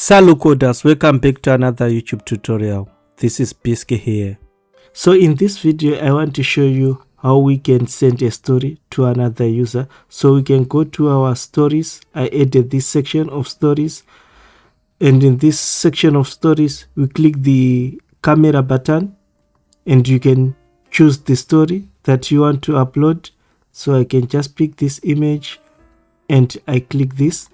Salut coders, welcome back to another YouTube tutorial. This is Bisky here. So in this video I want to show you how we can send a story to another user. So we can go to our stories. I added this section of stories, and in this section of stories we click the camera button and you can choose the story that you want to upload. So I can just pick this image and I click this.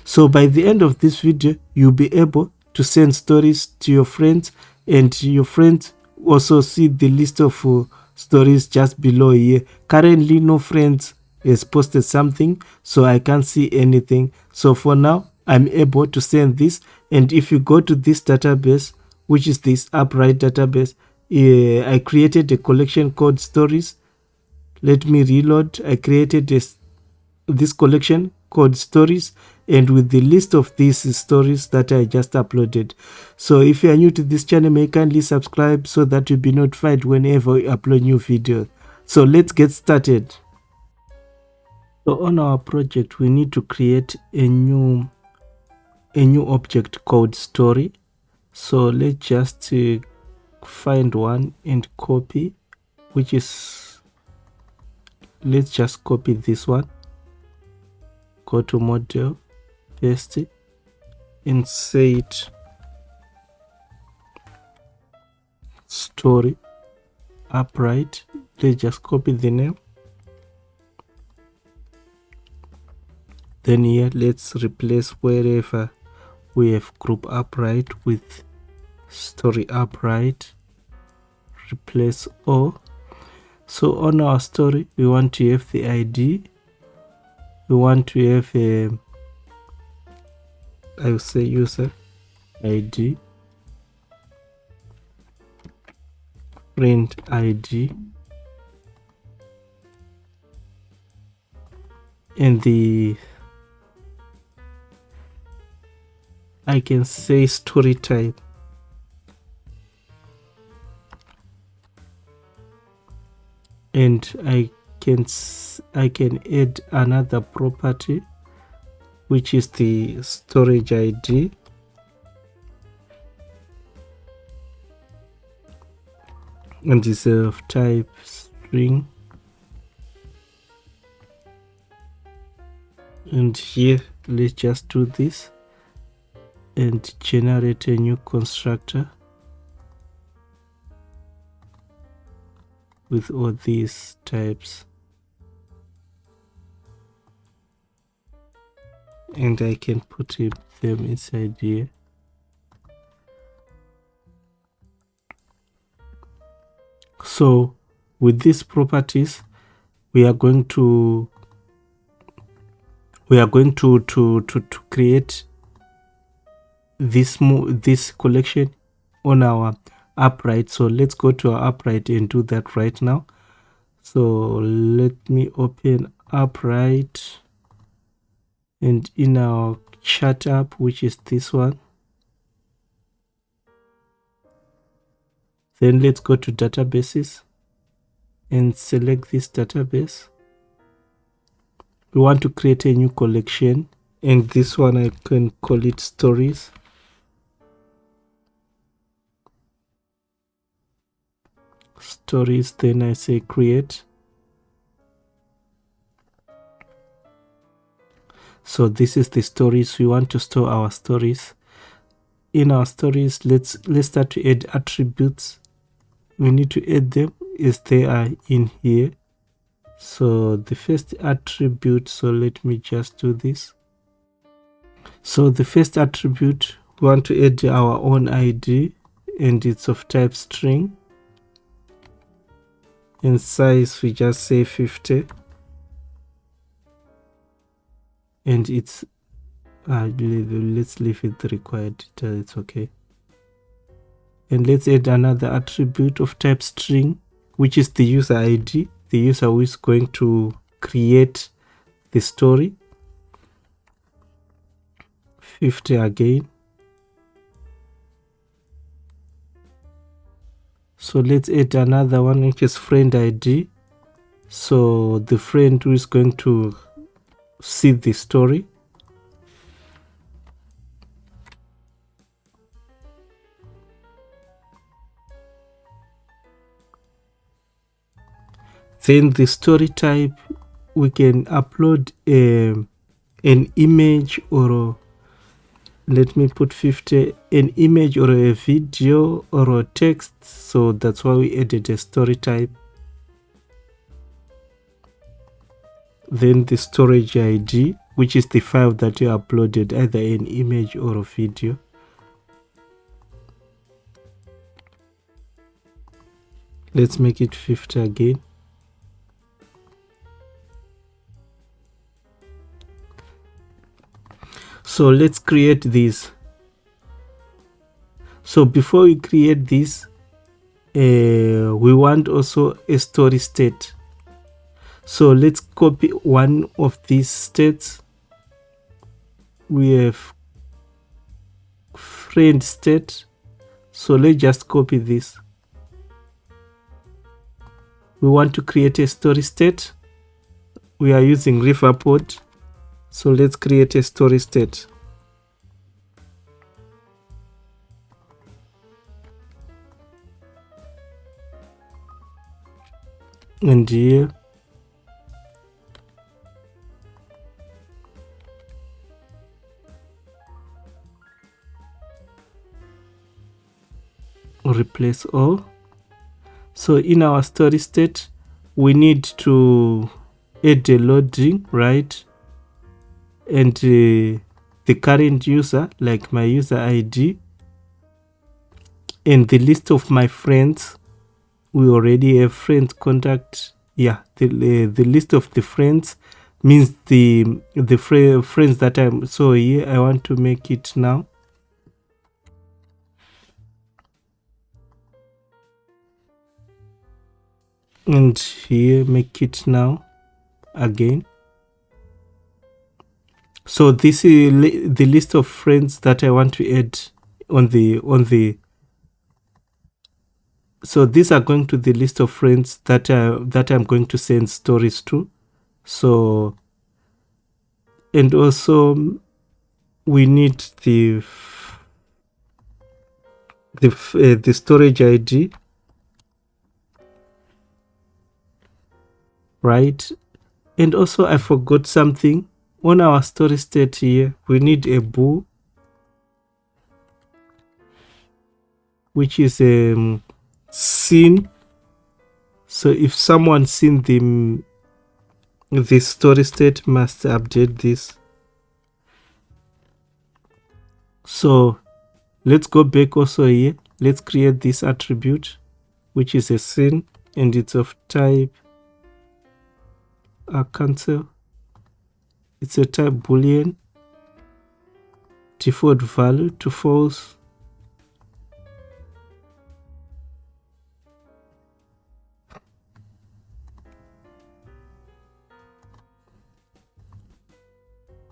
So by the end of this video, you'll be able to send stories to your friends, and your friends also see the list of stories just below here. Currently, no friends has posted something, so I can't see anything. So for now, I'm able to send this. And if you go to this database, which is this Appwrite database, I created a collection called stories. Let me reload. I created this collection called stories, and with the list of these stories that I just uploaded. So if you are new to this channel, may you kindly subscribe so that you'll be notified whenever we upload new videos. So let's get started. So on our project, we need to create a new object called story. So let's just find one and copy, which is, let's just copy this one. Go to model, paste it, and say it story Appwrite. Let's just copy the name. Then here let's replace wherever we have group Appwrite with story Appwrite. Replace all. So on our story we want to have the ID. We want to have I will say user ID, friend ID, and I can say story type. And I can add another property, which is the storage ID, and is of type string. And here let's just do this and generate a new constructor with all these types. And I can put them inside here. So with these properties, we are going to create this collection on our Appwrite. So let's go to our Appwrite and do that right now. So let me open Appwrite, and in our chat app, which is this one, then let's go to databases and select this database. We want to create a new collection, and this one I can call it stories. Stories, then I say create. So this is the stories. We want to store our stories. In our stories, let's start to add attributes. We need to add them as they are in here. So the first attribute, so let me just do this. So the first attribute, we want to add our own ID, and it's of type string. In size, we just say 50. And it's, I believe, let's leave it the required data, it's okay. And let's add another attribute of type string, which is the user ID, the user who is going to create the story. 50 again. So let's add another one, which is friend ID. So the friend who is going to see the story. Then the story type, we can upload an image, or let me put 50, an image or a video or a text. So that's why we added a story type. Then the storage ID, which is the file that you uploaded, either an image or a video. Let's make it 50 again. So let's create this. So before we create this, we want also a story state. So let's copy one of these states. We have friend state. So let's just copy this. We want to create a story state. We are using Riverpod. So let's create a story state. And here replace all. So in our story state, we need to add a loading, right? And the current user, like my user ID, and the list of my friends. We already have friends contact. Yeah, the list of the friends means the friends that I'm. So here I want to make it now. And here make it now again. So this is the list of friends that I want to add on the so these are going to the list of friends that I'm going to send stories to. So, and also we need the storage ID, right? And also I forgot something on our story state here. We need a bool, which is seen. So if someone seen the story state, must update this. So let's go back also here. Let's create this attribute, which is a scene, and it's of type cancel. It's a type boolean, default value to false.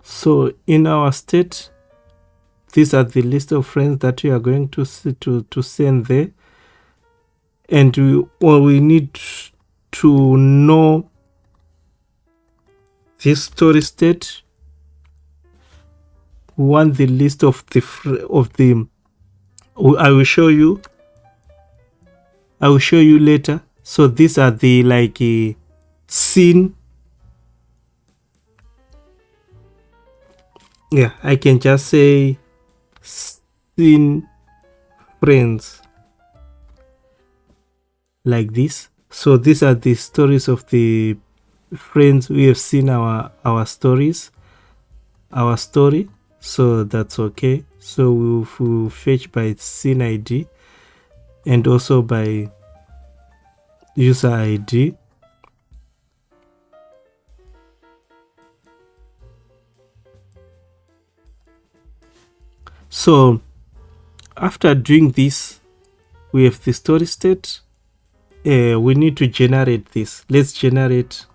So in our state, these are the list of friends that we are going to send there, and we need to know this story state. We want the list of the I will show you later. So these are the like scene. Yeah, I can just say scene friends like this. So these are the stories of the friends. We have seen our stories, our story. So that's okay. So we'll fetch by scene ID and also by user ID. So after doing this, we have the story state. We need to generate this. Let's generate.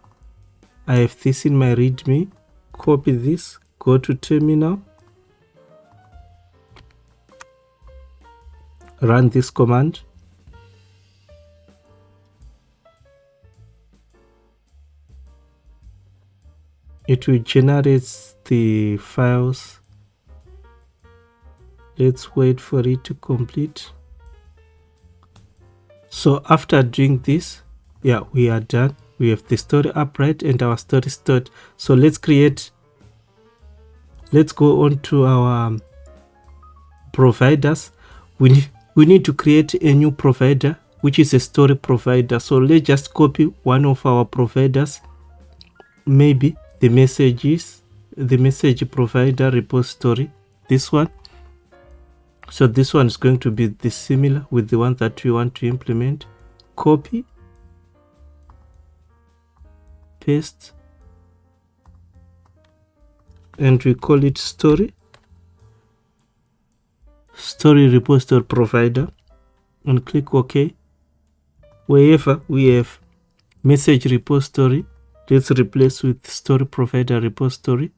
I have this in my readme. Copy this, go to terminal, run this command. It will generate the files. Let's wait for it to complete. So after doing this, yeah, we are done. we have the story upright and our story stored. So let's go on to our providers. We need to create a new provider, which is a story provider. So let's just copy one of our providers, maybe the message provider repository, this one. So this one is going to be similar with the one that we want to implement. Copy, paste, and we call it story repository provider, and click OK. Wherever we have message repository, let's replace with story provider repository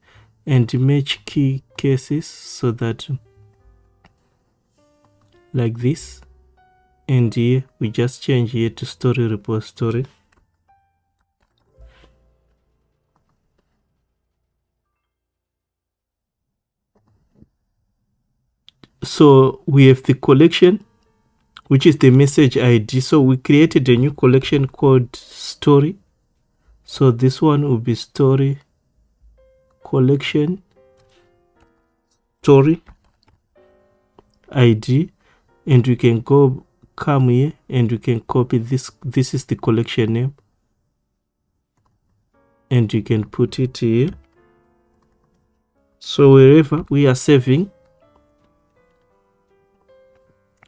and match key cases, so that like this, and here we just change here to story repository. So we have the collection, which is the message ID. So we created a new collection called story. So this one will be story collection story ID, and we can come here and we can copy this. This is the collection name, and you can put it here. So wherever we are saving,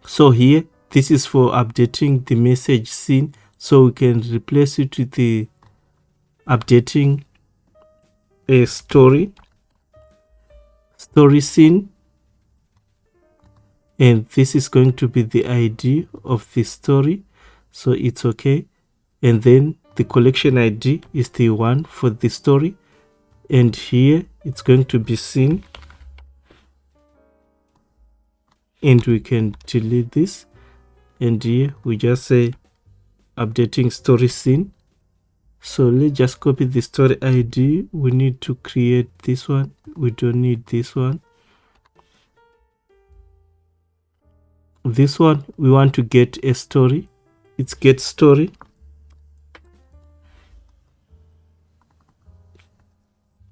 so here this is for updating the message scene, so we can replace it with the updating a story scene, and this is going to be the ID of the story, so it's okay. And then the collection ID is the one for the story, and here it's going to be scene, and we can delete this, and here we just say updating story scene. So let's just copy the story ID. We need to create this one, we don't need this one. This one we want to get a story, it's get story,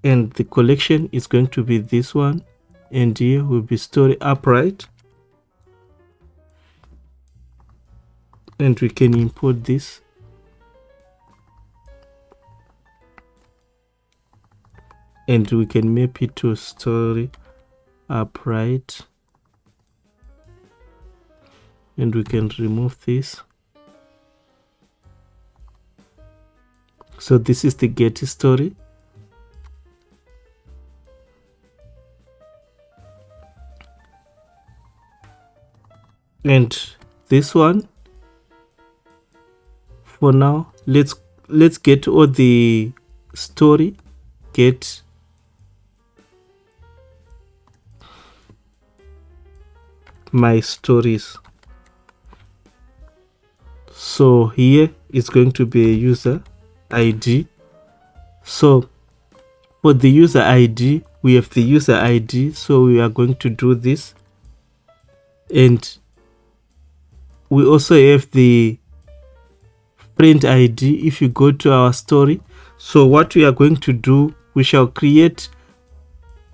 and the collection is going to be this one, and here will be story upright, and we can import this, and we can map it to story upright, and we can remove this. So this is the get story, and this one for now, let's get all the story, get my stories. So here it's going to be a user ID. So for the user ID, we have the user ID, so we are going to do this, and we also have the friend ID if you go to our story. So what we are going to do, we shall create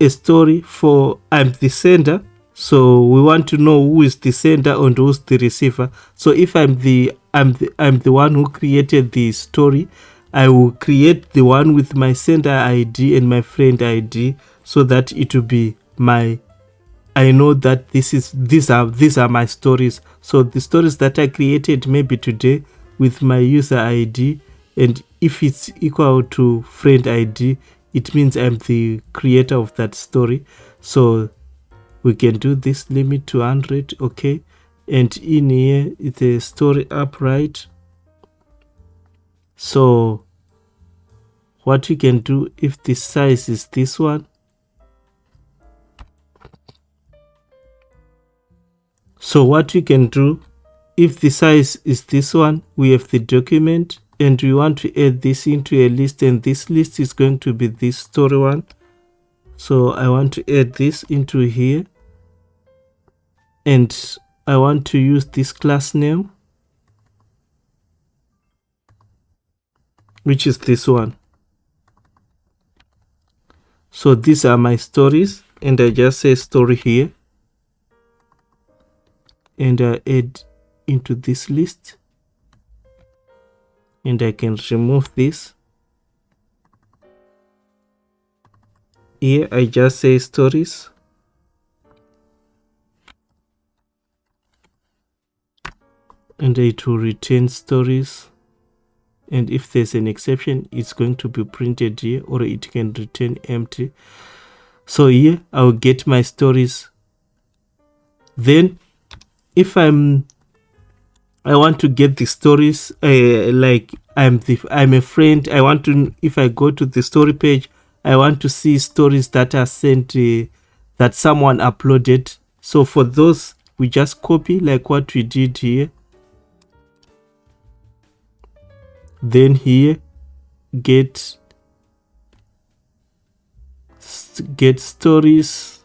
a story for I'm the sender. So we want to know who is the sender and who's the receiver. So if I'm the one who created the story, I will create the one with my sender ID and my friend ID, so that it will be I know that these are my stories. So the stories that I created maybe today with my user ID, and if it's equal to friend ID, it means I'm the creator of that story. So we can do this, limit to 100, okay. And in here it's a story upright. So what we can do, if the size is this one, so what we can do, if the size is this one, we have the document, and we want to add this into a list, and this list is going to be this story one. So I want to add this into here, and I want to use this class name, which is this one. So these are my stories, and I just say story here, and I add into this list, and I can remove this. Here I just say stories, and it will return stories, and if there's an exception, it's going to be printed here, or it can return empty. So here I'll get my stories. Then if I want to get the stories, like I'm a friend, I want to, if I go to the story page, I want to see stories that are sent, that someone uploaded. So for those, we just copy like what we did here. Then here, get stories.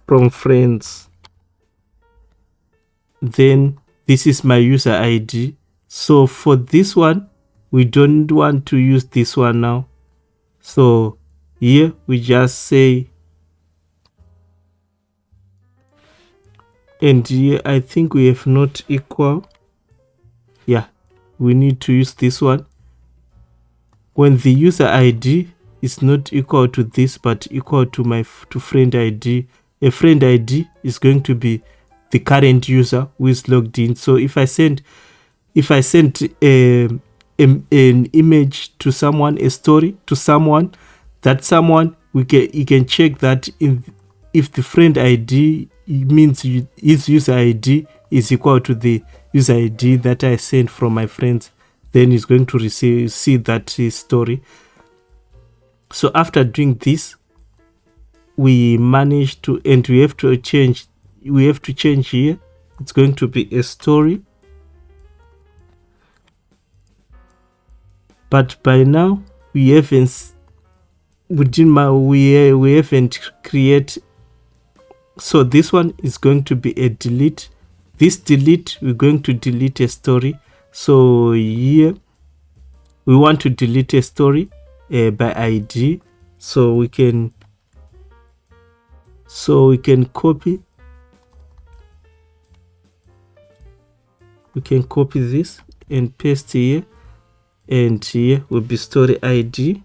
From friends. Then this is my user ID. So for this one, we don't want to use this one now. So here we just say, and here I think we have not equal. Yeah, we need to use this one. When the user ID is not equal to this, but equal to my friend ID, a friend ID is going to be the current user who is logged in. So if I send an image to someone, a story to someone, that someone, you can check that if the friend ID means his user ID is equal to the user ID that I sent from my friends, then he's going to see that story. So after doing this, we managed to, and we have to change here. It's going to be a story. But by now we haven't create. So this one is going to be a delete. This delete, we're going to delete a story. So here we want to delete a story by ID. So we can copy. We can copy this and paste here, and here will be story ID.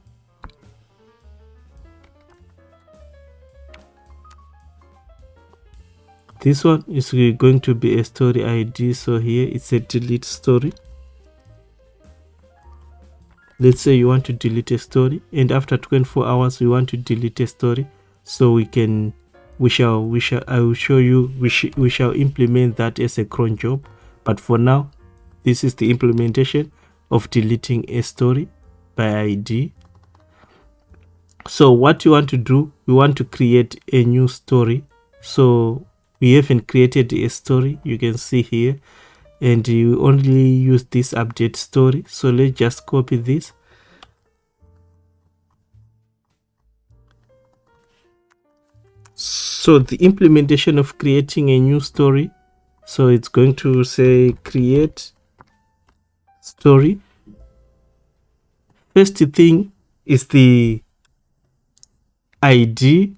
This one is going to be a story ID. So here it's a delete story. Let's say you want to delete a story, and after 24 hours we want to delete a story. So I will show you, we shall implement that as a cron job. But for now, this is the implementation of deleting a story by ID. So what you want to do, we want to create a new story. So we haven't created a story, you can see here, and you only use this update story. So let's just copy this. So the implementation of creating a new story, so it's going to say create story. First thing is the ID.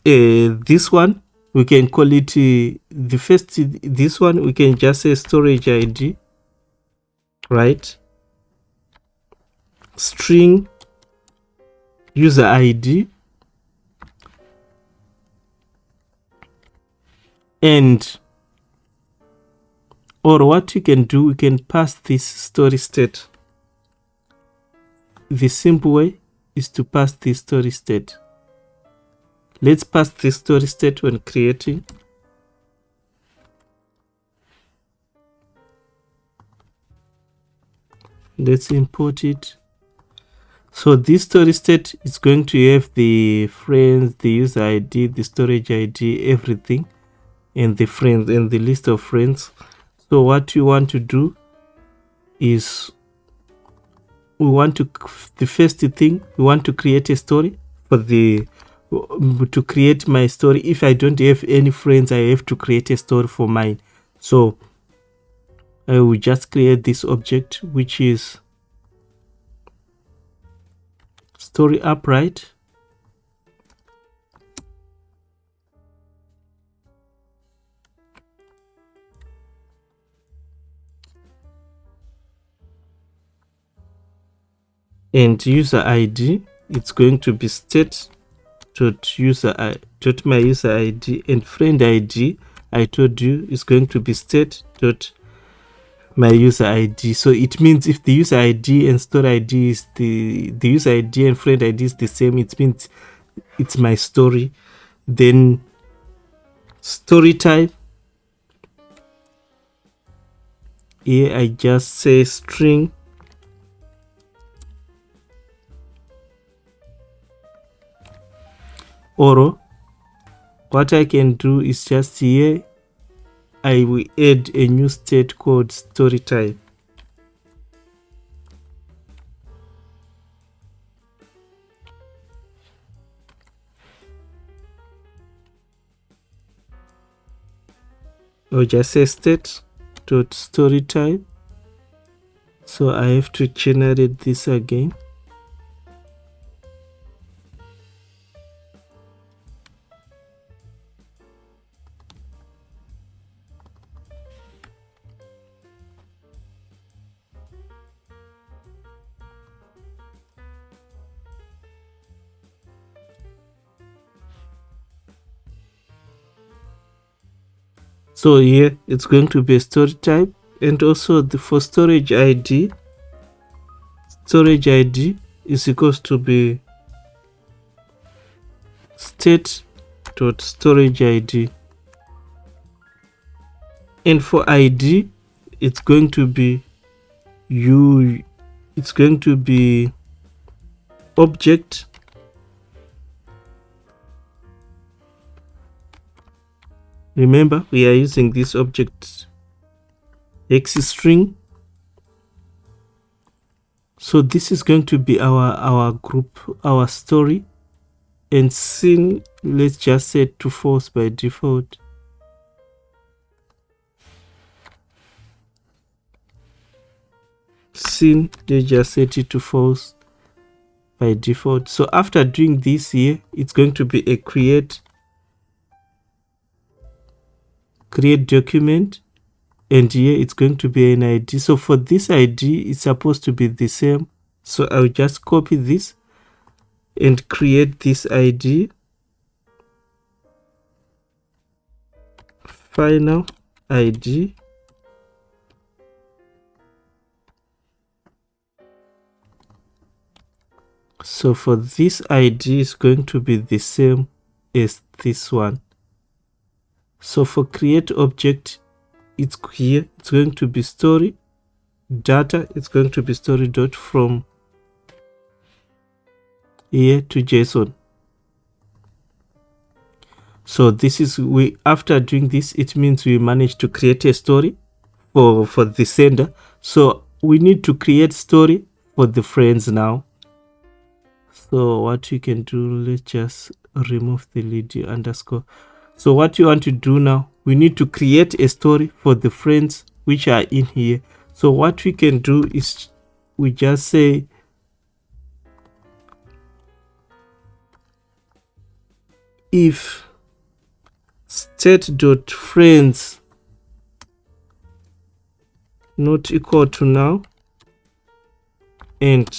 This one we can call it this one we can just say storage ID, right? String user ID, and or what you can do, we can pass this story state. The simple way is to pass this story state. Let's pass this story state when creating. Let's import it. So this story state is going to have the friends, the user ID, the storage ID, everything, and the friends and the list of friends. So what you want to do is the first thing, we want to create a story for the to create my story. If I don't have any friends, I have to create a story for mine. So I will just create this object, which is story upright. And user ID, it's going to be state dot my user ID, and friend ID, I told you, is going to be state dot my user ID. So it means if the user ID and store ID is the user ID and friend ID is the same, it means it's my story. Then story type, here I just say string, or what I can do is just here I will add a new state called story type. Or just say state dot story type. So I have to generate this again. So here it's going to be a story type, and also for storage ID is equals to be state dot storage ID, and for ID it's going to be object Remember, we are using this object X string. So this is going to be our group, our story, and scene, let's just set to false by default. Scene, let's just set it to false by default. So after doing this here, it's going to be a create document, and here it's going to be an ID. So for this ID, it's supposed to be the same. So I'll just copy this and create this ID, final ID, so for this ID is going to be the same as this one. So for create object, it's here, it's going to be story data, it's going to be story dot from here to JSON. So this is, after doing this, it means we managed to create a story for the sender. So we need to create story for the friends now. So what you can do, let's just remove the lead underscore. So what you want to do now, we need to create a story for the friends which are in here. So what we can do is we just say if state.friends not equal to now, and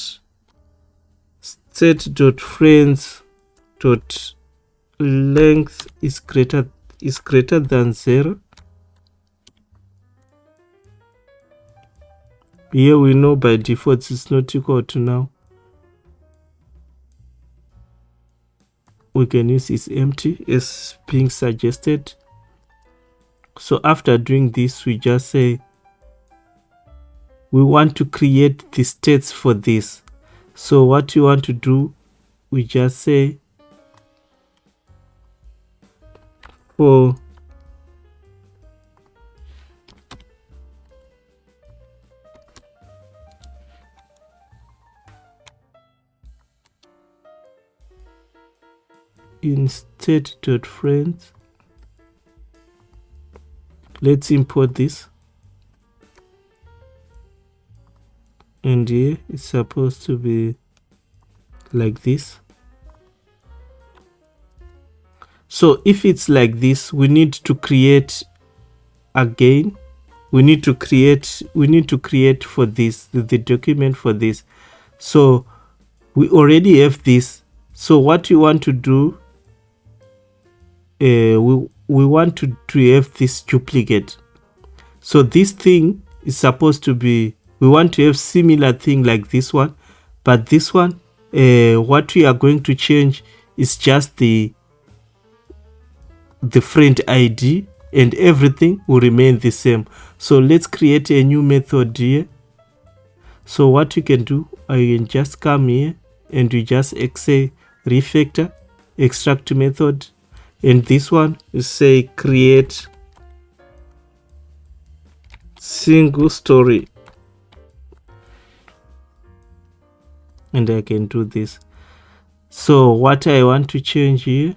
state.friends dot length is greater than 0. Here we know by default it's not equal to now. We can use is empty as being suggested. So after doing this, we just say we want to create the states for this. So what you want to do, we just say for instead.friends. Let's import this, and here it's supposed to be like this. So if it's like this, we need to create again. We need to create for this the document for this. So we already have this. So what we want to do, we want to have this duplicate. So this thing is supposed to be, we want to have similar thing like this one, but this one, what we are going to change is just the friend ID, and everything will remain the same. So let's create a new method here. So what you can do, I can just come here and we just say refactor extract method, and this one is say create single story, and I can do this. So what I want to change here,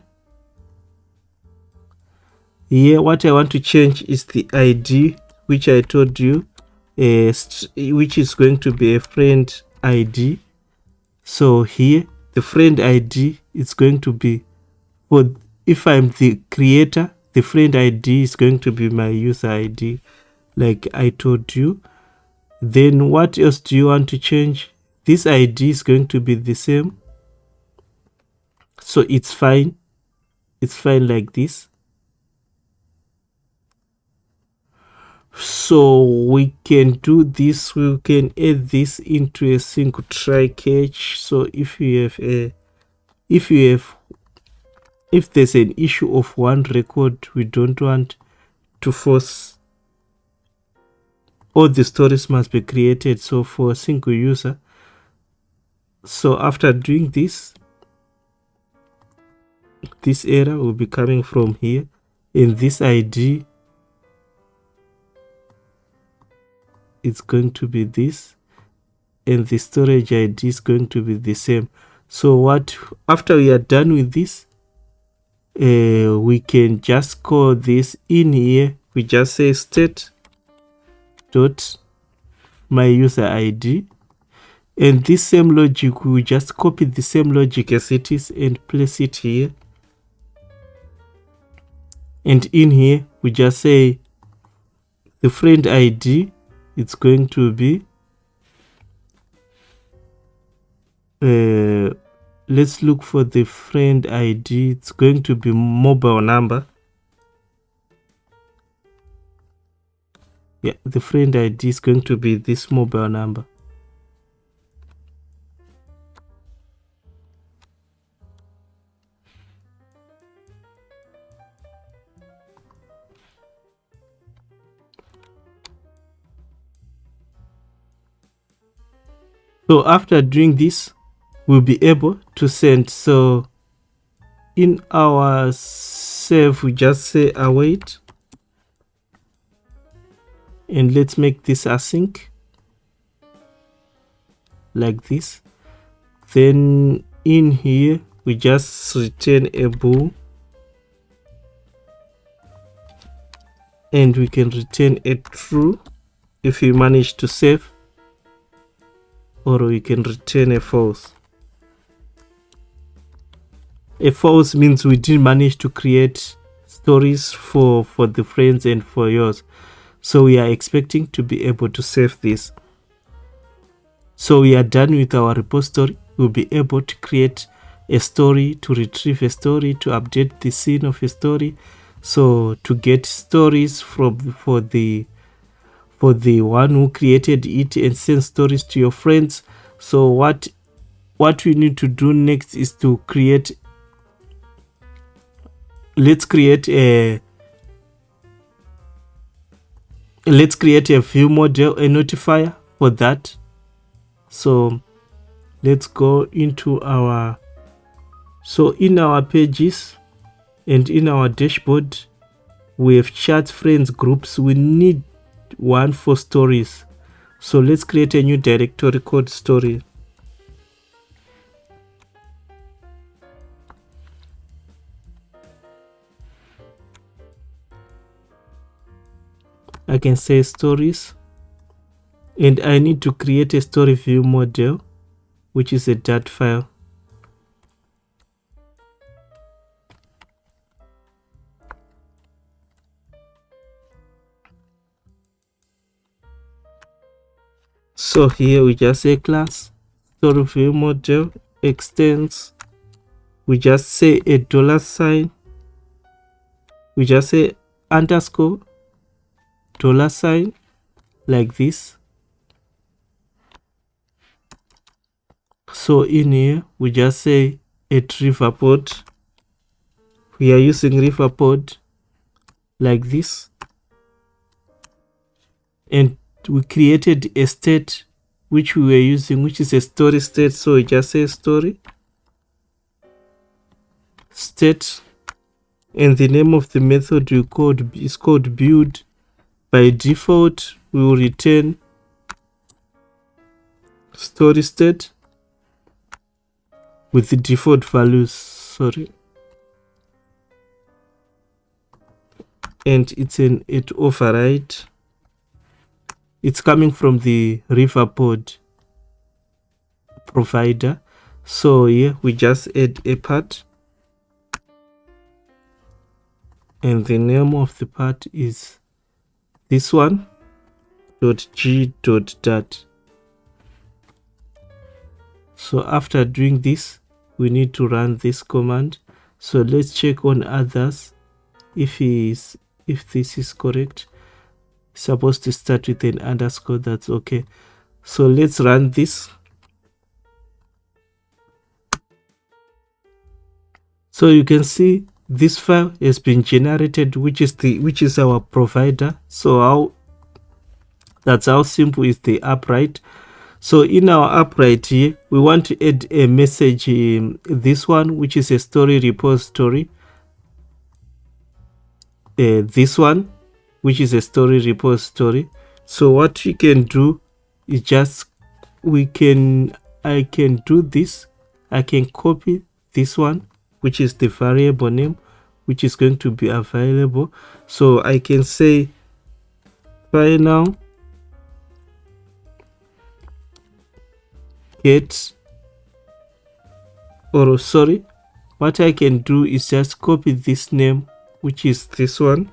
what I want to change is the ID, which I told you, which is going to be a friend ID. So here the friend ID is going to be, for if I'm the creator, the friend ID is going to be my user ID, like I told you. Then what else do you want to change? This ID is going to be the same, so it's fine like this. So we can do this, we can add this into a single try catch. So if there's an issue of one record, we don't want to force all the stories must be created, so for a single user. So after doing this, this error will be coming from here, and this ID, it's going to be this, and the storage ID is going to be the same. So what, after we are done with this, we can just call this in here. We just say state dot my user ID, and this same logic, we just copy the same logic as it is and place it here, and in here we just say the friend ID, it's going to be let's look for the friend ID. It's going to be mobile number. Yeah, the friend ID is going to be this mobile number. So after doing this, we'll be able to send. So in our save, we just say await, and let's make this async like this. Then in here we just return a bool, and we can return a true if we manage to save, or we can return a false. A false means we didn't manage to create stories for the friends and for yours. So we are expecting to be able to save this. So we are done with our repository. We'll be able to create a story, to retrieve a story, to update the scene of a story. So to get stories for the one who created it, and send stories to your friends. So what we need to do next is to create, let's create a view model, a notifier for that. So let's go into our, so in our pages and in our dashboard, we have chat, friends, groups. We need one for stories. So let's create a new directory called story. I can say stories, and I need to create a story view model, which is a Dart file. So here we just say class story view model extends. We just say a $sign. We just say underscore $sign like this. So in here we just say retrieve pod. We are using retrieve pod like this, and we created a state which we were using, which is a story state. So we just say story state, and the name of the method we called is called build. By default we will return story state with the default values, and it's an override. It's coming from the pod provider. So here we just add a part, and the name of the part is this one .g.dart. So after doing this, we need to run this command. So let's check on others if this is correct. It's supposed to start with an underscore. That's okay. So let's run this. So you can see this file has been generated, which is our provider. So that's how simple is the Appwrite. So in our Appwrite here, we want to add a message, this one, which is a story repository. This one, which is a story repository. So what we can do is just I can do this. I can copy this one, which is the variable name, which is going to be available. So I can say final get, or sorry, what I can do is just copy this name, which is this one,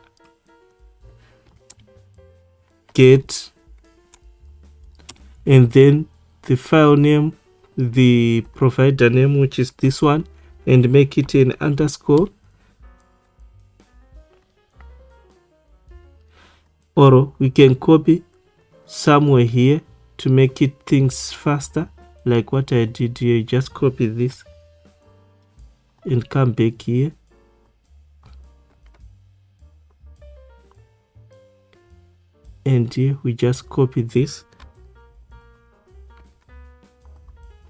get, and then the file name, the provider name, which is this one, and make it an underscore, or we can copy somewhere here to make it things faster, like what I did here. Just copy this and come back here, and here we just copy this,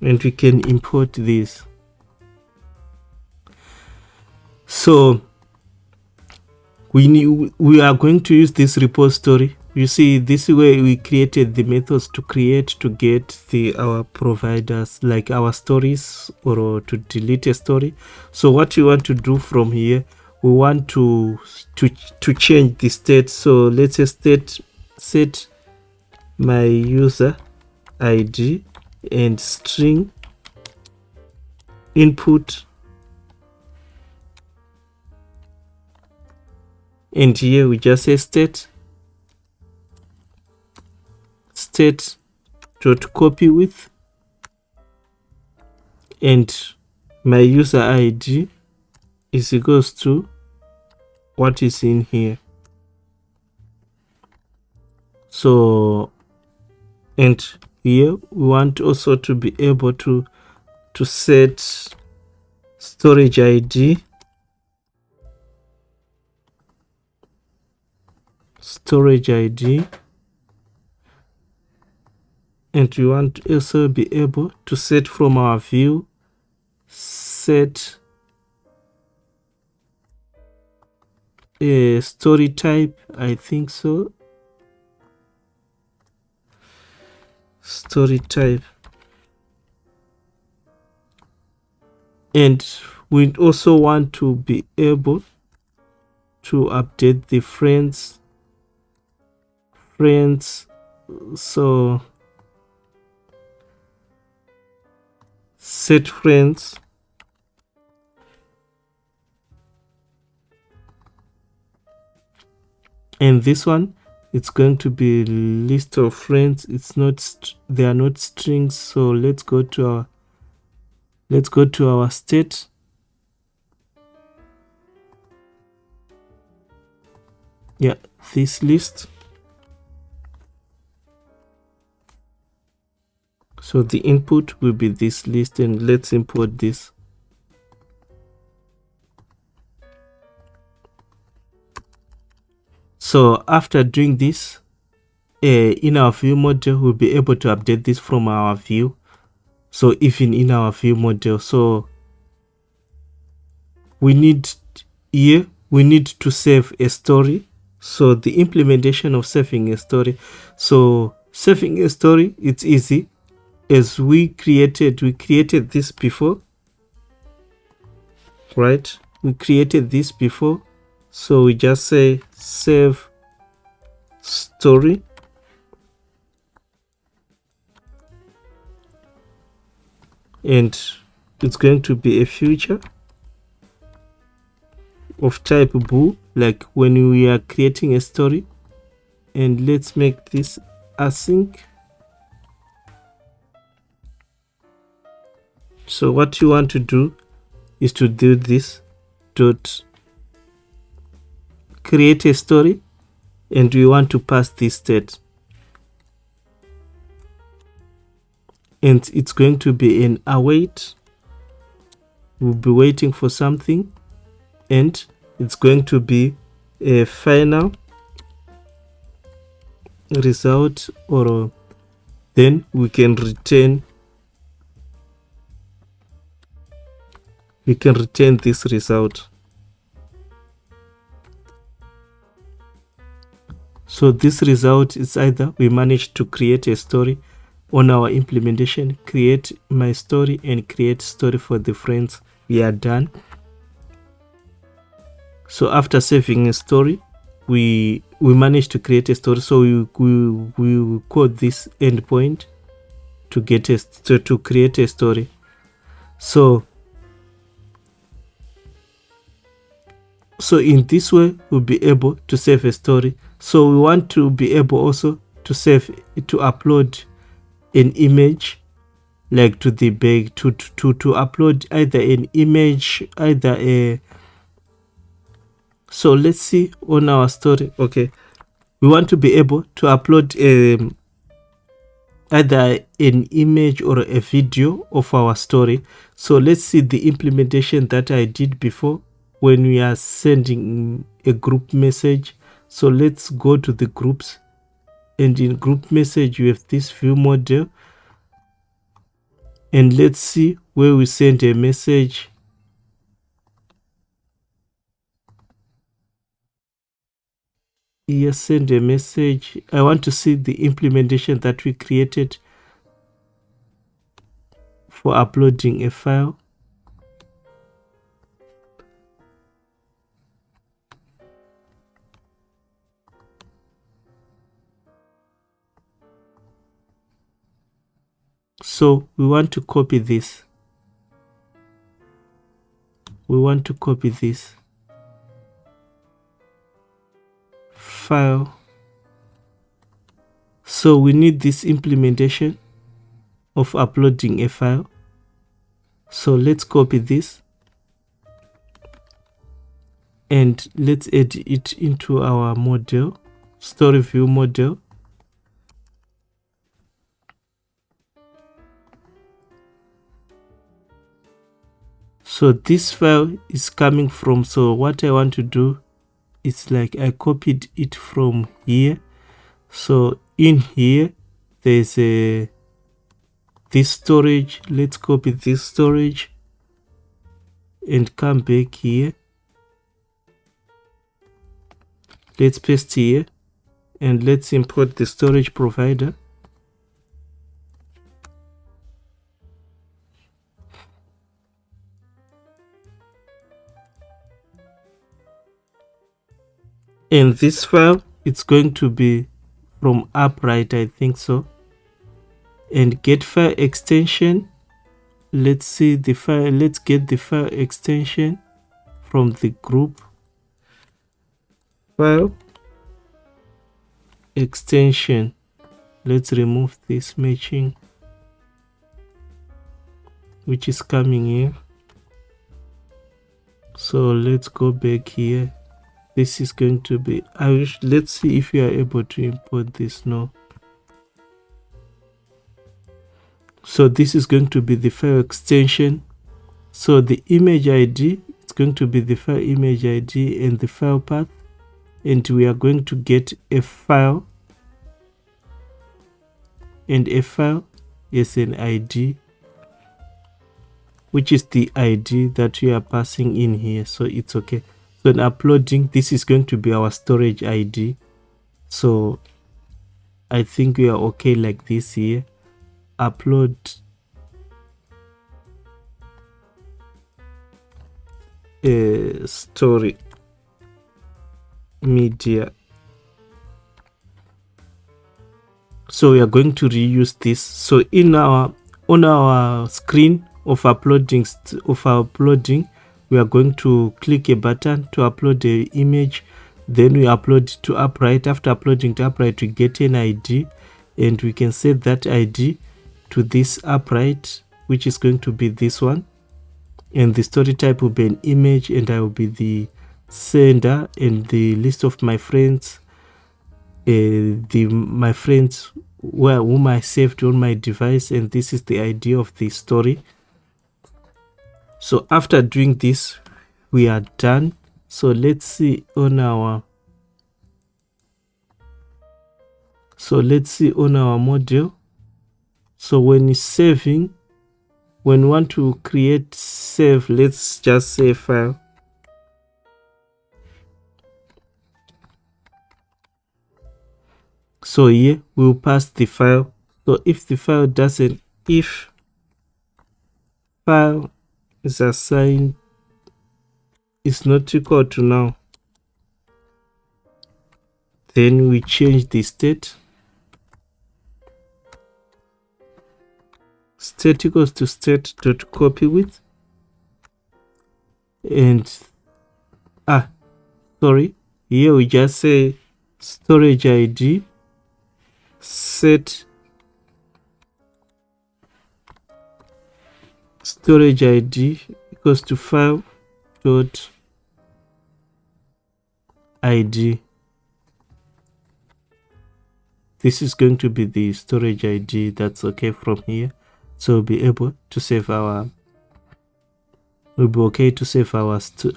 and we can import this. So we are going to use this repository. You see, this way we created the methods to get our providers, like our stories, or to delete a story. So what we want to do from here, we want to change the state. So let's say set my user ID and string input, and here we just say state dot copy with, and my user ID is equals to what is in here. So, and here we want also to be able to set storage ID, and we want to also be able to set from our view, set a story type, I think so, story type, and we also want to be able to update the friends friends. So set friends, and this one, it's going to be list of friends. It's not, they are not strings. So let's go to our state. Yeah, this list. So the input will be this list, and let's import this. So after doing this, in our view model, we'll be able to update this from our view. So even in our view model, so we need to save a story. So the implementation of saving a story. So saving a story, it's easy. As we created this before, right? We created this before. So we just say save story, and it's going to be a feature of type bool, like when we are creating a story. And let's make this async. So what you want to do is to do this dot create a story, and we want to pass this state, and it's going to be an await. We'll be waiting for something, and it's going to be a final result, or then we can return this result. So this result is either we managed to create a story on our implementation, create my story and create story for the friends. We are done. So after saving a story, we managed to create a story. So we code this endpoint to get to create a story. So in this way, we'll be able to save a story. So we want to be able also to upload an image, like to the bag, to upload either an image, either a. So let's see on our story. Okay, we want to be able to upload either an image or a video of our story. So let's see the implementation that I did before when we are sending a group message. So let's go to the groups, and in group message you have this view model, and let's see where we send a message. Here, send a message. I want to see the implementation that we created for uploading a file. So we want to copy this. File. So we need this implementation of uploading a file. So let's copy this and let's add it into our model, story view model. So this file is coming from, so what I want to do is, like, I copied it from here. So in here there's this storage. Let's copy this storage and come back here. Let's paste here and let's import the storage provider. And this file, it's going to be from Appwrite, I think so. And get file extension. Let's see the file. Let's get the file extension from the group. File extension. Let's remove this matching which is coming here. So let's go back here. This is going to be, let's see if you are able to import this. No. So this is going to be the file extension. So the image ID, it's going to be the file image ID and the file path. And we are going to get a file, and a file is an ID, which is the ID that we are passing in here. So it's okay. So in uploading, this is going to be our storage ID. So I think we are okay like this here. Upload story media. So we are going to reuse this. So in on our screen of uploading, we are going to click a button to upload the image. Then we upload to Appwrite. After uploading to Appwrite, we get an ID, and we can set that ID to this Appwrite, which is going to be this one. And the story type will be an image, and I will be the sender, and the list of my friends, my friends whom I saved on my device, and this is the ID of the story. So after doing this, we are done. So let's see on our model. So when it's saving, when we want to create save, let's just say file. So here we'll pass the file. So if the file doesn't, if file is assigned is not equal to now, then we change the state. State equals to state.copy with, and sorry, here we just say storage ID set storage ID equals to file dot ID. This is going to be the storage ID. That's okay from here. So we'll be able to save our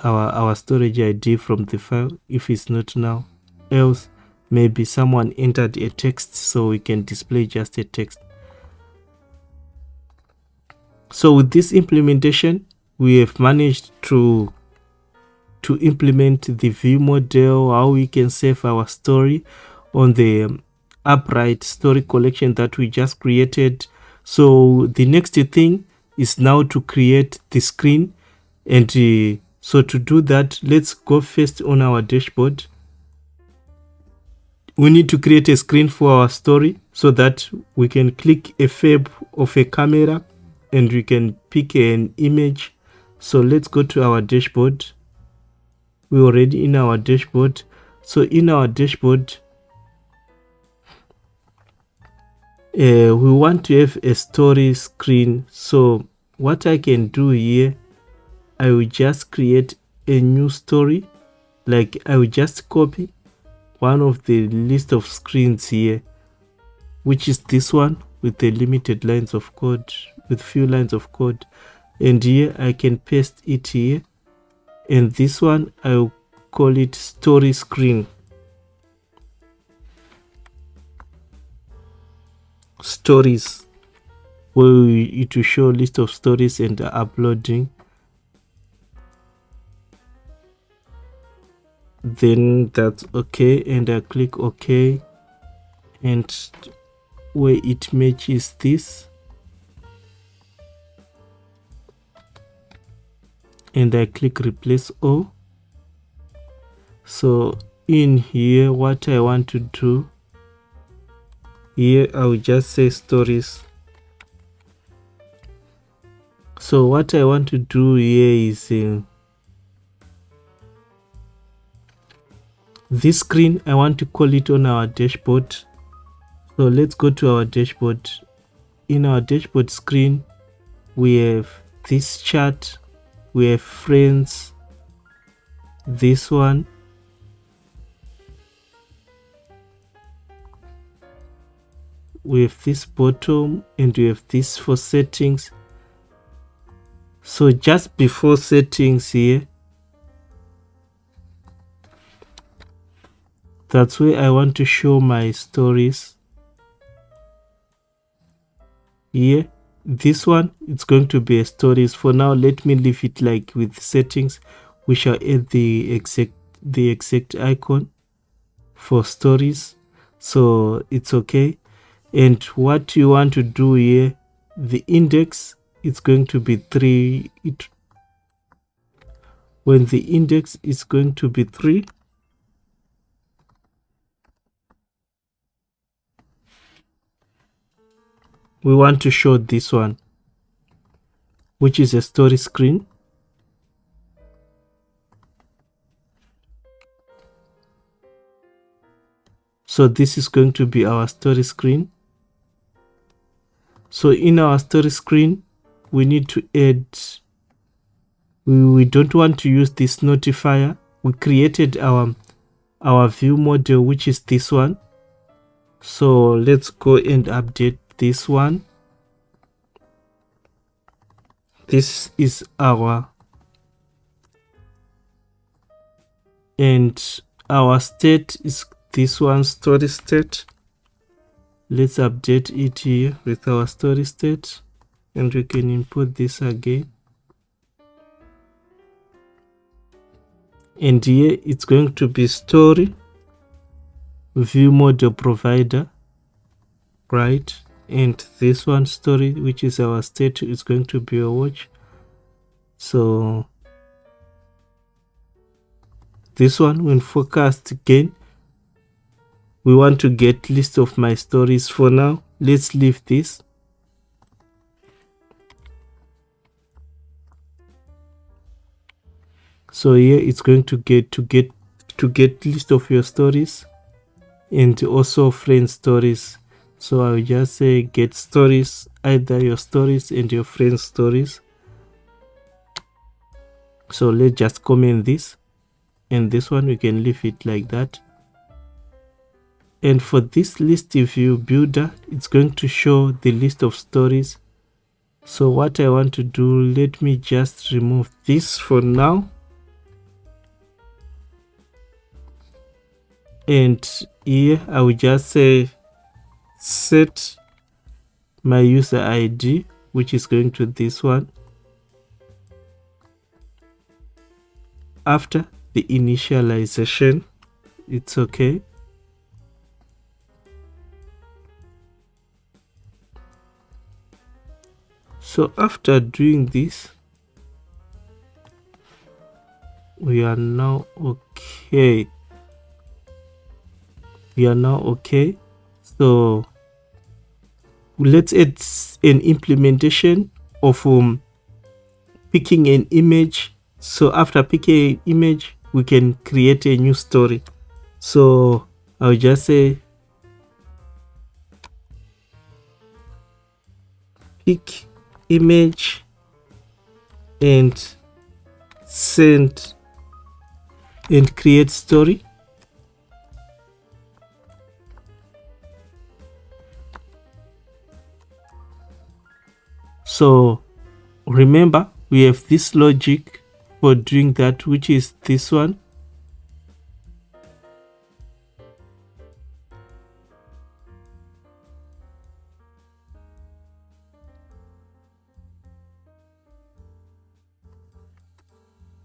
our storage ID from the file if it's not now. Else maybe someone entered a text, so we can display just a text. So with this implementation, we have managed to implement the view model, how we can save our story on the Appwrite story collection that we just created. So the next thing is now to create the screen, and so to do that, let's go first on our dashboard. We need to create a screen for our story so that we can click a fab of a camera and we can pick an image. So let's go to our dashboard. We're already in our dashboard. So in our dashboard, we want to have a story screen. So what I can do here, I will just create a new story. Like I will just copy one of the list of screens here, which is this one with the limited lines of code, with few lines of code, and here I can paste it here, and this one I will call it story screen. Stories, where it will show list of stories and uploading. Then that's okay, and I click OK, and where it matches this, and I click replace all. So in here, what I want to do, Here I will just say stories. So what I want to do here is this screen, I want to call it on our dashboard. So let's go to our dashboard. In our dashboard screen, we have this chart, we have friends, this one, we have this bottom, and we have this for settings. So just before settings here, that's where I want to show my stories. Here, this one, it's going to be a stories. For now, let me leave it like with settings. We shall add the exact icon for stories, so it's okay. And what you want to do here, the index, it's going to be 3. When the index is going to be 3, we want to show this one, which is a story screen. So this is going to be our story screen. So in our story screen, we need to add, we don't want to use this notifier. We created our view model, which is this one. So let's go and update this one. This is our, and our state is this one, story state. Let's update it here with our story state, and we can import this again. And here it's going to be story view model provider, right? And this one, story, which is our state, is going to be a watch. So this one, when forecast again, we want to get list of my stories. For now, let's leave this. So here it's going to get list of your stories and also friend stories. So I'll just say get stories, either your stories and your friends stories. So let's just comment this, and this one we can leave it like that. And for this list view builder, it's going to show the list of stories. So what I want to do, let me just remove this for now. And here I will just say set my user ID, which is going to this one. After the initialization, it's okay. So after doing this, we are now okay. So let's add an implementation of picking an image. So after picking an image, we can create a new story. So I'll just say pick image and send and create story. So remember, we have this logic for doing that, which is this one.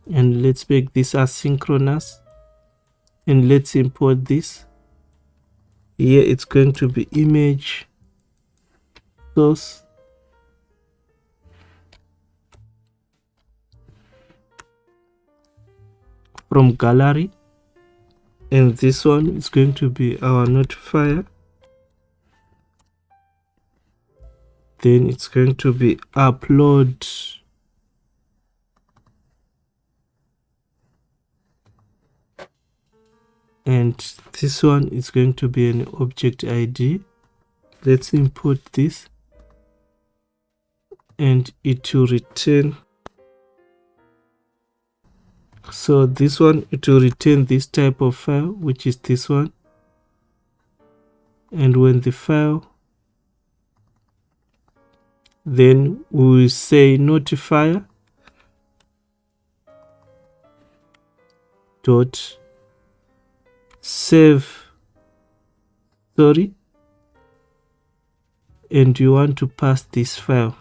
And let's make this asynchronous, and let's import this. Here it's going to be image source from gallery, and this one is going to be our notifier. then it's going to be upload, and this one is going to be an object ID. Let's import this, and it will return. So this one, it will return this type of file, which is this one. And when the file, then we will say notifier dot save story, and you want to pass this file,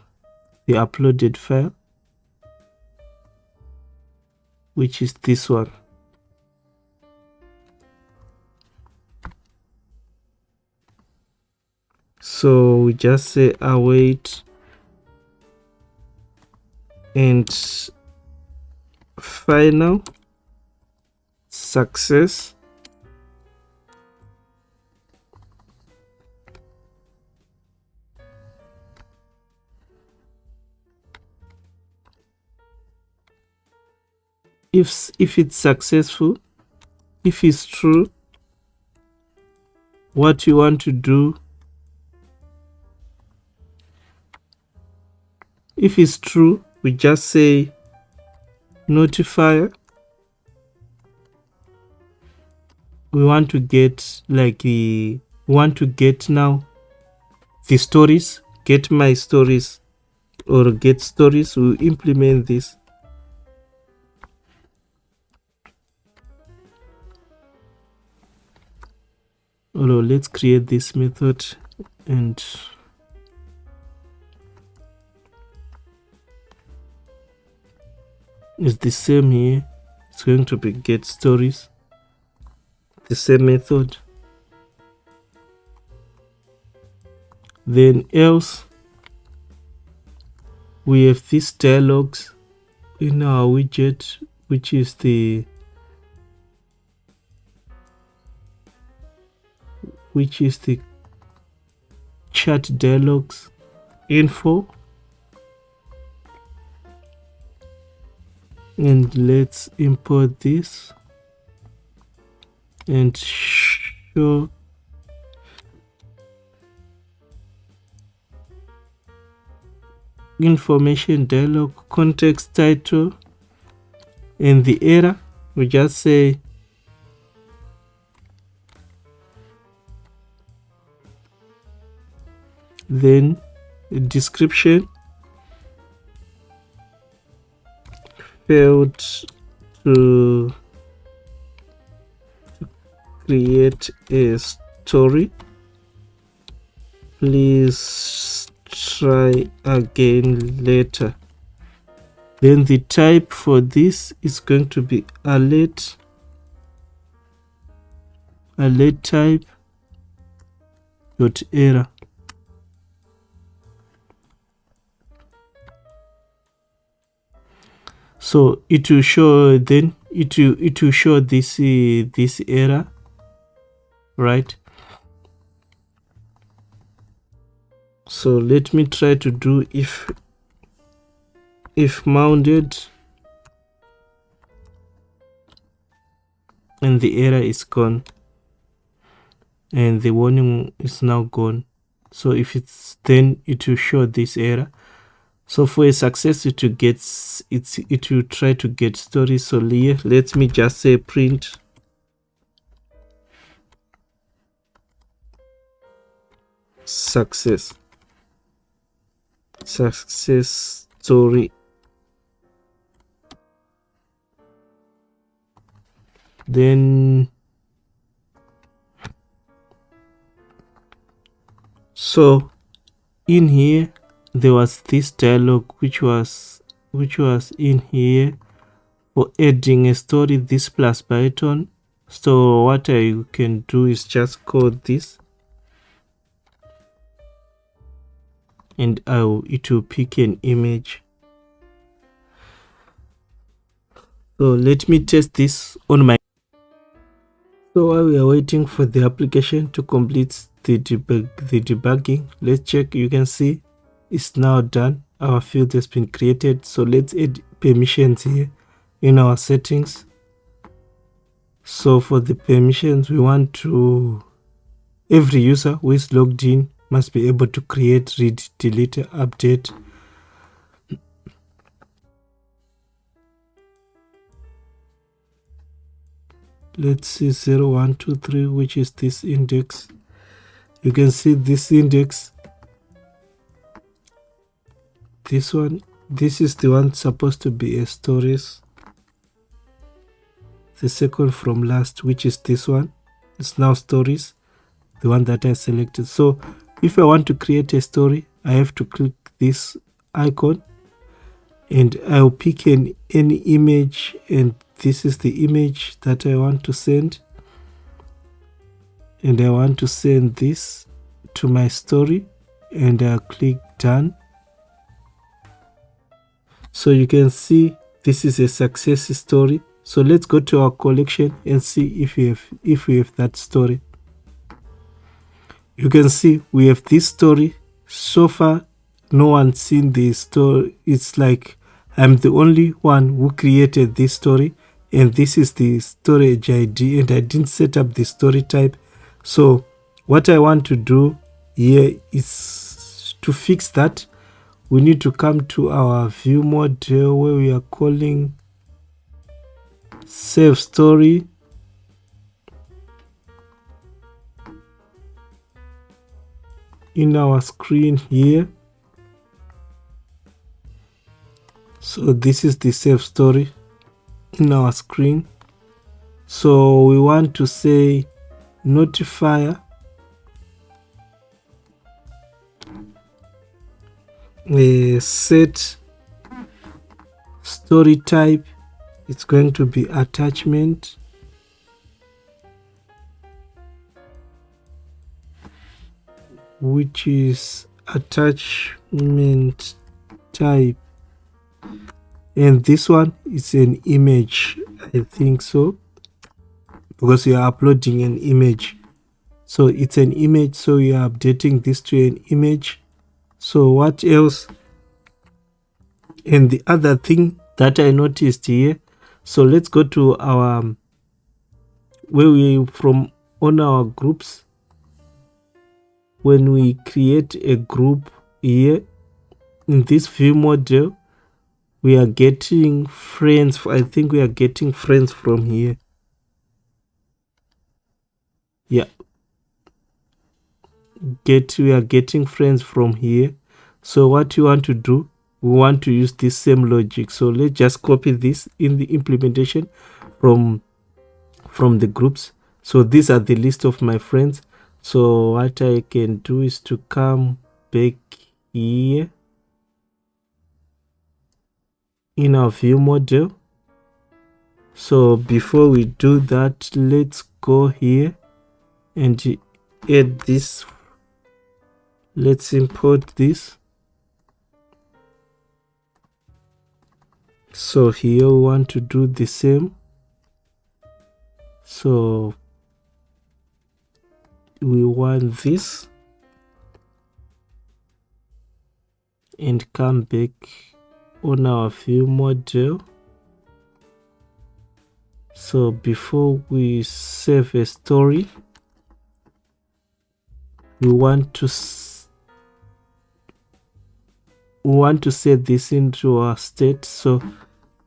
the uploaded file, which is this one. So we just say await and final success. If it's successful, if it's true, what you want to do, if it's true, we just say notifier. We want to get we want to get now the stories, get my stories or get stories. We'll implement this. Although let's create this method, and it's the same here. It's going to be get stories, the same method. Then else, we have these dialogues in our widget, which is the chat dialogues info. And let's import this and show information dialog, context title, and the error. We just say then description, failed to create a story, please try again later. Then the type for this is going to be alert type dot error. So it will show, then it will show this error, right? So let me try to do if mounted, and the error is gone and the warning is now gone. So if it's, then it will show this error. So for a success, it will try to get stories. So here, let me just say print success story. Then so in here there was this dialog which was in here for adding a story, this plus button. So what I can do is just code this, and it will pick an image. So let me test this on my. So while we are waiting for the application to complete the debugging, let's check. You can see is now done. Our field has been created. So let's add permissions here in our settings. So for the permissions, we want to, every user who is logged in must be able to create, read, delete, update. Let's see 0, 1, 2, 3, which is this index. You can see this index. This one, this is the one supposed to be a stories. The second from last, which is this one, it's now stories, the one that I selected. So if I want to create a story, I have to click this icon and I'll pick any image, and this is the image that I want to send, and I want to send this to my story, and I'll click done. So you can see this is a success story. So let's go to our collection and see if we have that story. You can see we have this story. So far, no one's seen this story. It's like I'm the only one who created this story, and this is the storage ID, and I didn't set up the story type. So what I want to do here is to fix that. We need to come to our view model where we are calling save story. In our screen here. So this is the save story in our screen. So we want to say notifier set story type. It's going to be attachment. Which is attachment type, and this one is an image, I think so, because you are uploading an image. So it's an image, so you are updating this to an image. So what else? And the other thing that I noticed here, so let's go to our where we from on our groups. When we create a group here in this view model, we are getting friends. I think we are getting friends from here. Yeah, we are getting friends from here. So what you want to do, we want to use this same logic. So let's just copy this in the implementation from the groups. So these are the list of my friends. So what I can do is to come back here in our view model. So before we do that, let's go here and add this. Let's import this. So here we want to do the same. So we want this and come back on our view model. So before we save a story, we want to set this into our state. So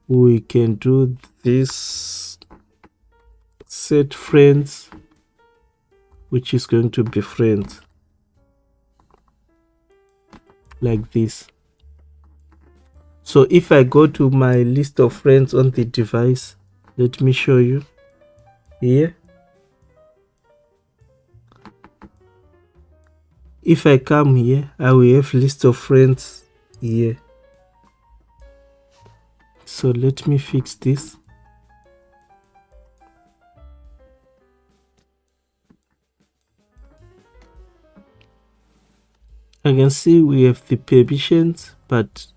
we can do this set friends, which is going to be friends, like this. So if I go to my list of friends on the device, let me show you here. If I come here, I will have list of friends here. So let me fix this. I can see we have the permissions, but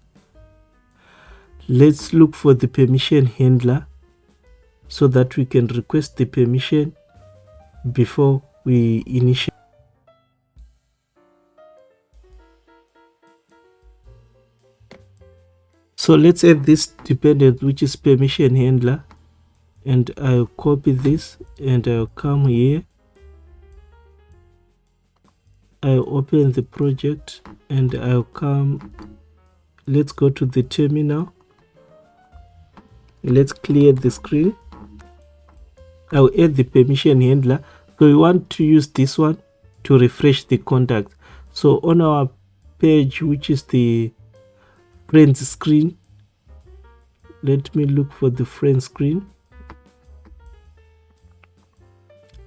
let's look for the permission handler so that we can request the permission before we initiate. So let's add this dependent, which is permission handler, and I'll copy this and I'll come here. I'll open the project and I'll come. Let's go to the terminal. Let's clear the screen. I'll add the permission handler. So we want to use this one to refresh the contact. So on our page, which is the friends screen, let me look for the friend screen.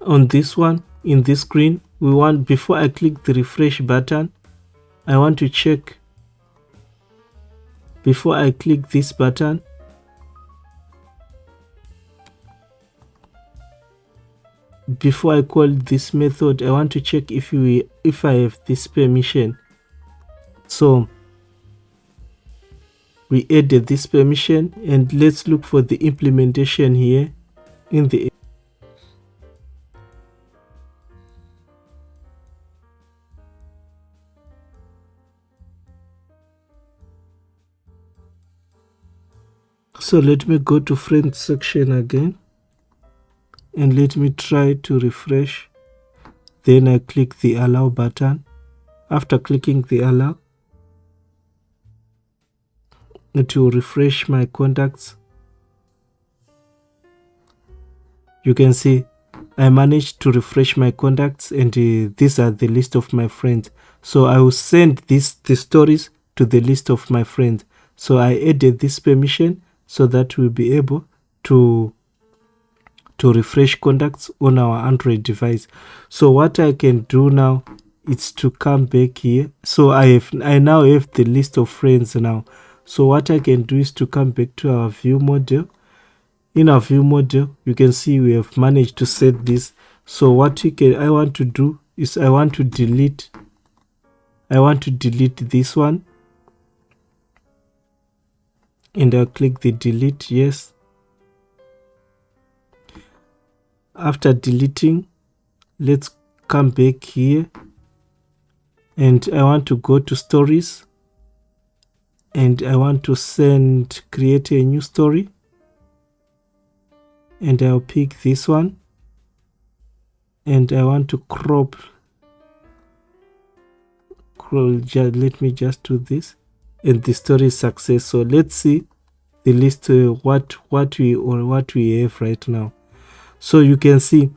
On this one, in this screen, we want, before I click the refresh button, I want to check, before I click this button, before I call this method, I want to check if I have this permission. So we added this permission, and let's look for the implementation here in the So let me go to friends section again, and let me try to refresh. Then I click the allow button. After clicking the allow, it will refresh my contacts. You can see I managed to refresh my contacts, and these are the list of my friends. So I will send the stories to the list of my friends. So I added this permission so that we'll be able to refresh contacts on our Android device. So what I can do now is to come back here. So I now have the list of friends now. So what I can do is to come back to our view model. In our view model, you can see we have managed to set this. So what I want to do is I want to delete this one, and I'll click the delete. Yes. After deleting, let's come back here, and I want to go to stories, and I want to create a new story, and I'll pick this one, and I want to crop. Let me just do this, and the story is success. So let's see the list what we have right now. So you can see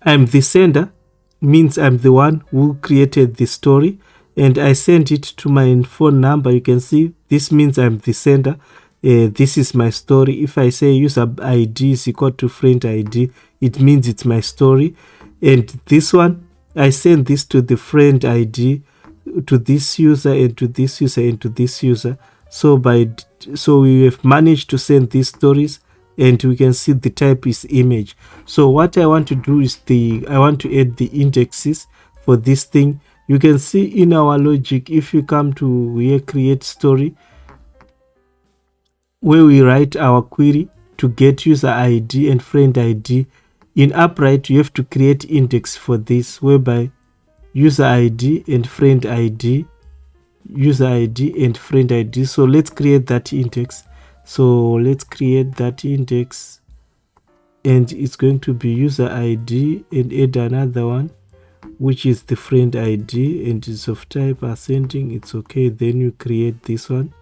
I'm the sender, means I'm the one who created the story, and I sent it to my phone number. You can see this means I'm the sender. This is my story. If I say user ID is equal to friend ID, it means it's my story. And this one, I send this to the friend ID, to this user, and to this user, and to this user. So we have managed to send these stories, and we can see the type is image. So what I want to do is I want to add the indexes for this thing. You can see in our logic, if you come to here, create story, where we write our query to get user ID and friend ID. In Appwrite, you have to create index for this, whereby user ID and friend ID, user ID and friend ID. So let's create that index. So let's create that index, and it's going to be user ID, and add another one, which is the friend ID, and it's of type ascending. It's okay. Then you create this one.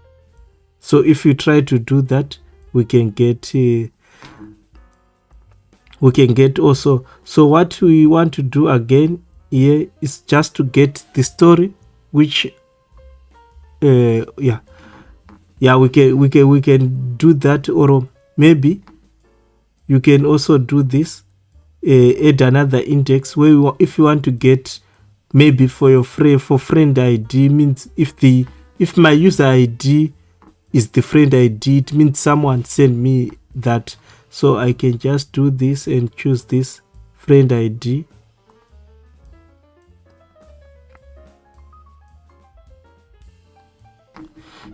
So if you try to do that, we can get also. So what we want to do again here is just to get the story, which we can do that, or maybe you can also do this, add another index where if you want to get, maybe for your friend ID, means if my user ID is the friend ID, it means someone sent me that. So I can just do this and choose this friend ID.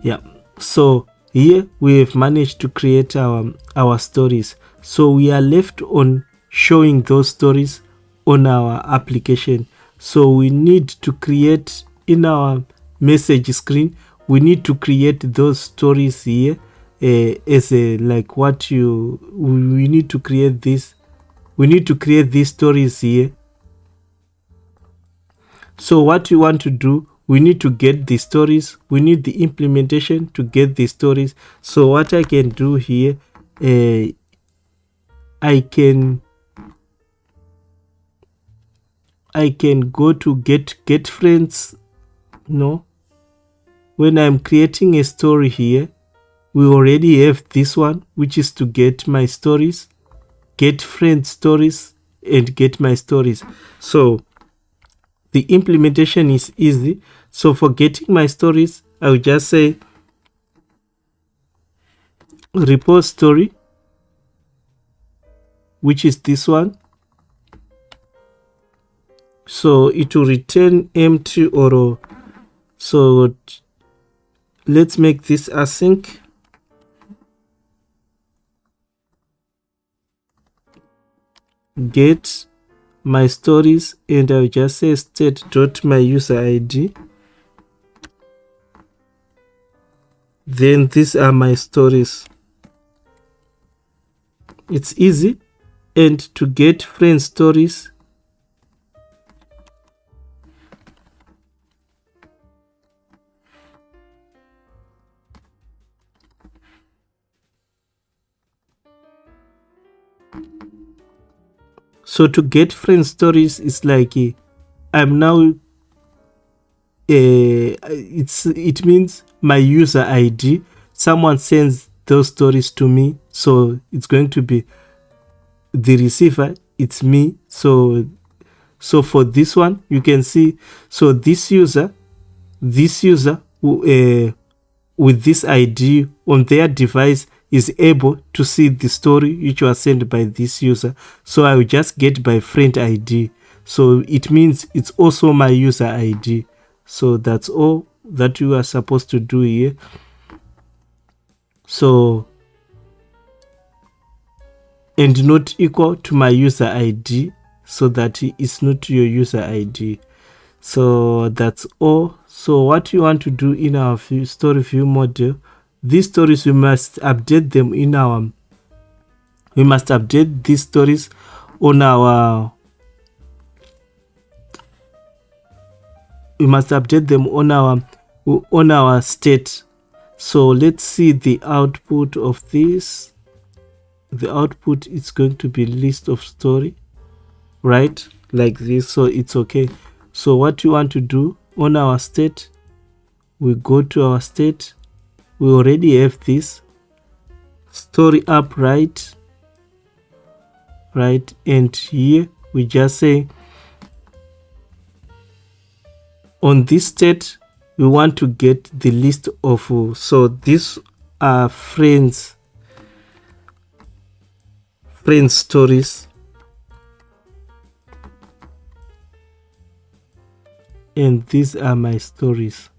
Yeah, so here we have managed to create our stories. So we are left on showing those stories on our application. So we need to create, in our message screen, we need to create those stories here as a like what you we need to create this. We need to create these stories here. So what you want to do, we need to get the stories. We need the implementation to get the stories. So what I can do here, I can go to get friends. No, when I'm creating a story here, we already have this one, which is to get my stories, get friend stories, and get my stories. So the implementation is easy. So for getting my stories, I will just say repository, which is this one. So it will return empty, or so let's make this async. Get my stories, and I'll just say state.myuserid. Then these are my stories. It's easy. And to get friend stories, so to get friend stories is like I'm now it means my user ID, someone sends those stories to me, so it's going to be the receiver, it's me. So for this one, you can see, so this user who, with this ID on their device is able to see the story which was sent by this user. So I will just get by friend ID. So it means it's also my user ID. So that's all that you are supposed to do here. So, and not equal to my user ID, so that it's not your user ID. So that's all. So what you want to do in our story view model, these stories we must update them in our, we must update these stories on our, we must update them on our state. So let's see the output of this. The output is going to be list of story, right? Like this. So it's okay. So what you want to do on our state, we go to our state. We already have this story Appwrite, right? And here we just say on this state we want to get the list of, so these are friends stories, and these are my stories.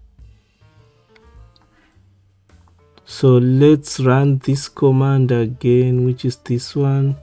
So let's run this command again, which is this one.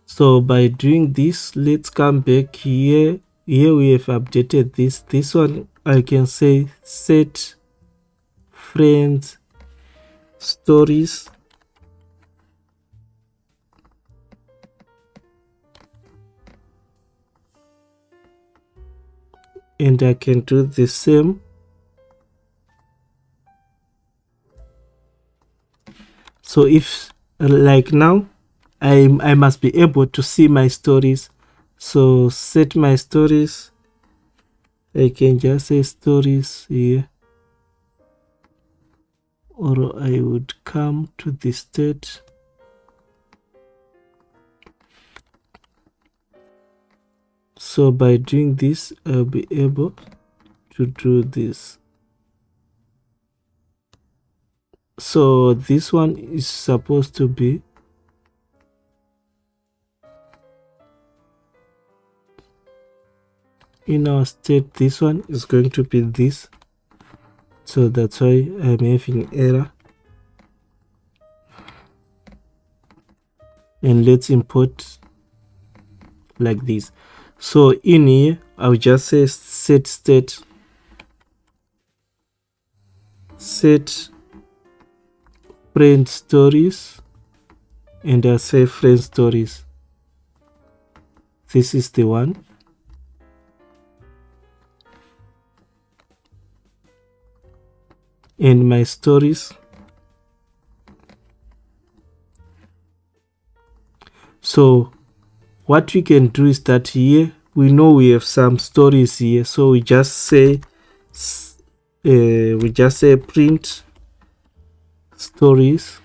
So by doing this, let's come back here. Here we have updated this one. I can say set friends stories, and I can do the same. So if like now I must be able to see my stories. So set my stories. I can just say stories here, or I would come to the state. So by doing this, I'll be able to do this. So this one is supposed to be in our state. This one is going to be this, so that's why I'm having error. And let's import like this. So in here I'll just say set state, set friend stories, and I'll say friend stories. This is the one. And my stories. So what we can do is that here we know we have some stories here, so we just say print stories,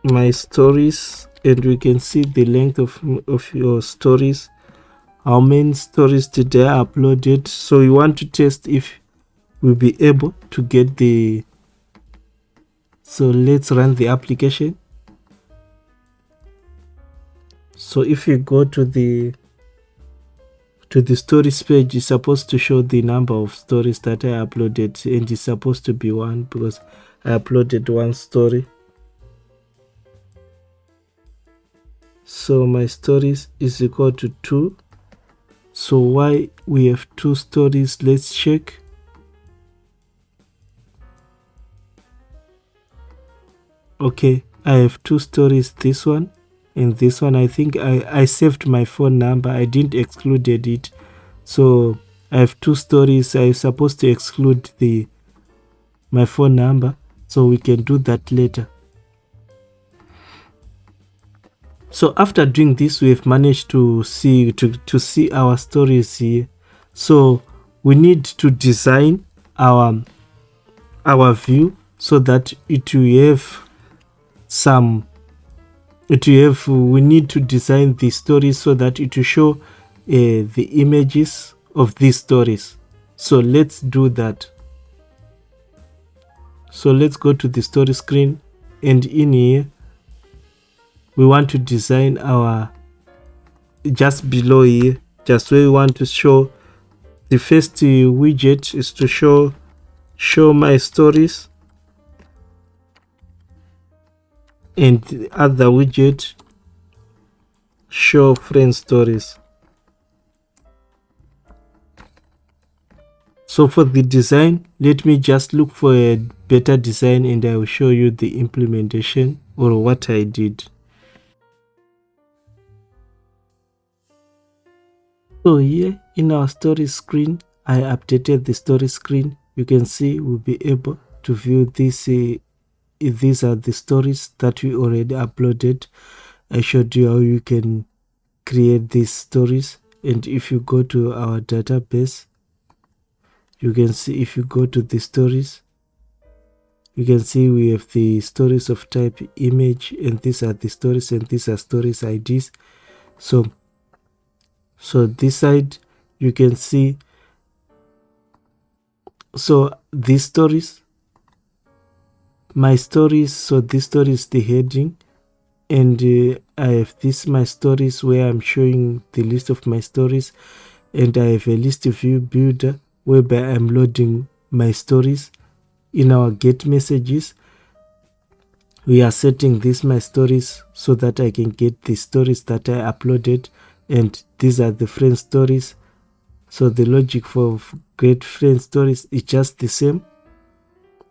my stories, and we can see the length of your stories. How many stories did I uploaded? So we want to test if we'll be able to get the. So let's run the application. So if you go to the stories page, it's supposed to show the number of stories that I uploaded, and it's supposed to be 1 because I uploaded 1 story. So my stories is equal to 2. So why we have 2 stories? Let's check. Okay, I have 2 stories, this one and this one. I think I saved my phone number, I didn't excluded it. So I have 2 stories. I'm supposed to exclude my phone number, so we can do that later. So after doing this, we've managed to see our stories here. So we need to design our view so that it will have we need to design the stories so that it will show the images of these stories. So let's do that. So let's go to the story screen, and in here we want to design our, just below here, just where we want to show the first widget is to show my stories, and the other widget show friend stories. So for the design, let me just look for a better design and I will show you the implementation or what I did. So here in our story screen, I updated the story screen. You can see we'll be able to view this. These are the stories that we already uploaded. I showed you how you can create these stories, and if you go to our database, you can see, if you go to the stories, you can see we have the stories of type image, and these are the stories, and these are stories IDs. So this side you can see, so these stories, my stories, so this story is the heading, and I have this my stories where I'm showing the list of my stories, and I have a list view builder whereby I'm loading my stories. In our get messages, we are setting this my stories so that I can get the stories that I uploaded, and these are the friend stories. So the logic for get friend stories is just the same.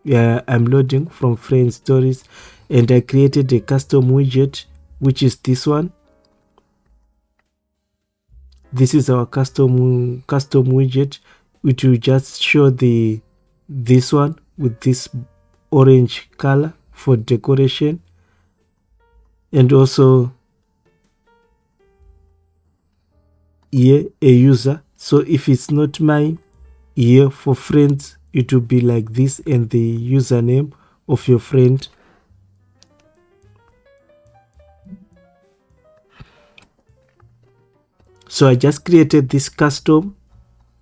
I'm loading from friend stories, and I created a custom widget, which is this one. This is our custom widget, which will just show this one with this orange color for decoration, and also here a user. So if it's not mine, here for friends it will be like this, and the username of your friend. So I just created this custom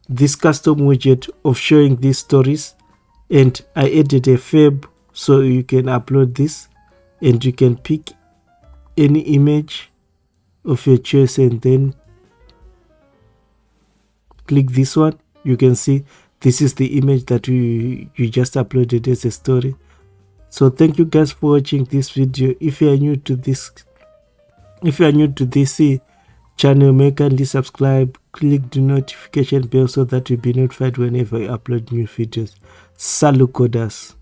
widget of showing these stories, and I added a fab so you can upload this and you can pick any image of your choice and then click this one. You can see this is the image that you just uploaded as a story. So thank you guys for watching this video. If you are new to this channel, make kindly subscribe, click the notification bell so that you'll be notified whenever I upload new videos. Salut coders.